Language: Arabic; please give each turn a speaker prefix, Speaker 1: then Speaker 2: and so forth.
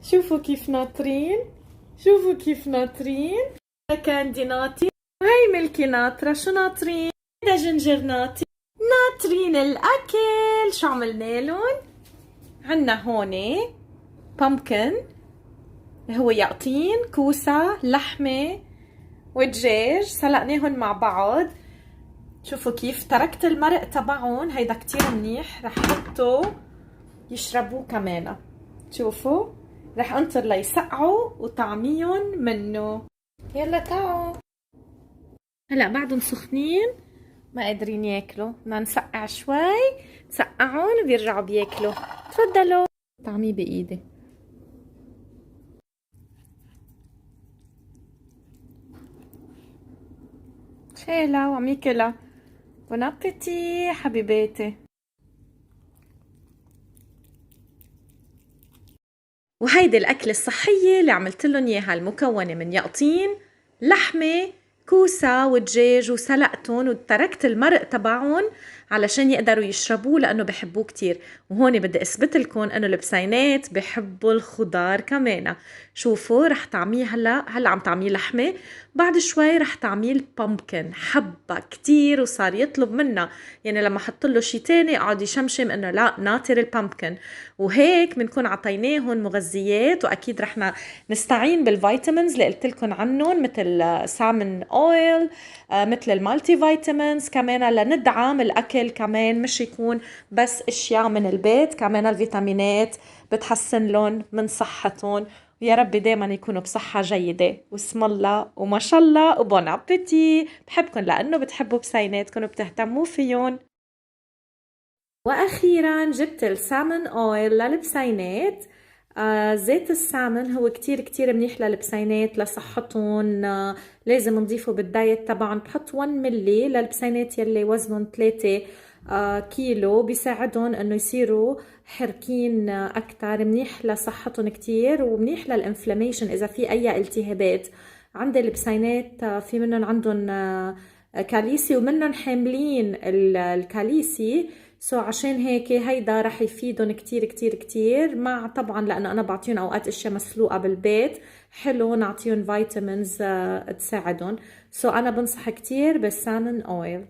Speaker 1: شوفوا كيف ناطرين، شوفوا كيف ناطرين. كاندي ناطر، وهي ملكي ناطرة. شو ناطرين؟ هيدا جنجر ناطر، ناطرين الأكل. شو عملنا لهم؟ عنا هون بامكن، هو يقطين، كوسة، لحمة ودجاج، سلقناهم مع بعض. شوفوا كيف تركت المرق تبعهم، هيدا كتير منيح. رح حطه يشربوه كمان. شوفوا، رح انطر ليسقعوا وطعميهم منه. يلا تعوا. هلا بعدهم سخنين، ما قادرين ياكلوا، بدنا نسقع شوي، نسقعهم وبيرجعوا بياكلوا. تفضلوا. طعميه بايدي. شيلة وعم ياكلها. بون ابيتي حبيباتي. وهيدي الأكلة الصحية اللي عملت لهم إياها، المكونة من يقطين، لحمة، كوسة ودجاج، وسلقتهم وتركت المرق تبعهم علشان يقدروا يشربوه لأنه بحبوه كتير. وهون بدي أثبت لكم أنه البسينات بحبوا الخضار كمان. شوفوا، رح تعميه هلا عم تعميه لحمة، بعد شوي رح تعميه البامبكن. حبة كتير وصار يطلب منا، يعني لما حط له شي تاني قعد يشمشم انه لا ناطر البامبكن. وهيك بنكون عطيناهم مغذيات، واكيد رح نستعين بالفيتامينز اللي قلت لكم عنهم، مثل سالمون اويل، مثل المالتي فيتامينز كمان، لندعم الاكل كمان، مش يكون بس اشياء من البيت. كمان الفيتامينات بتحسن لهم من صحتهم. ويا رب دايما يكونوا بصحة جيدة، واسم الله وما شاء الله وبون ابيتي. بحبكم لأنه بتحبوا بسيناتكم وبتهتموا فيهم. واخيرا جبت السالمون اويل للبسينات. زيت السالمون هو كتير كتير منيح للبسينات لصحتهم. لازم نضيفه بالدايت طبعا. بحط 1 ملي للبسينات يلي وزنهم 3 كيلو، بيساعدهم انه يصيروا حركين اكتر. منيح لصحتهم كتير، ومنيح للانفلاميشن اذا في اي التهابات عند البسينات. في منهم عندهم كاليسي، ومنهم حاملين الكاليسي. عشان هيك هيدا رح يفيدهم كتير كتير كتير، مع طبعا لانه انا بعطيهم اوقات اشياء مسلوقه بالبيت، حلو نعطيهم فيتامينز تساعدهم. انا بنصح كتير بالسالمون اويل.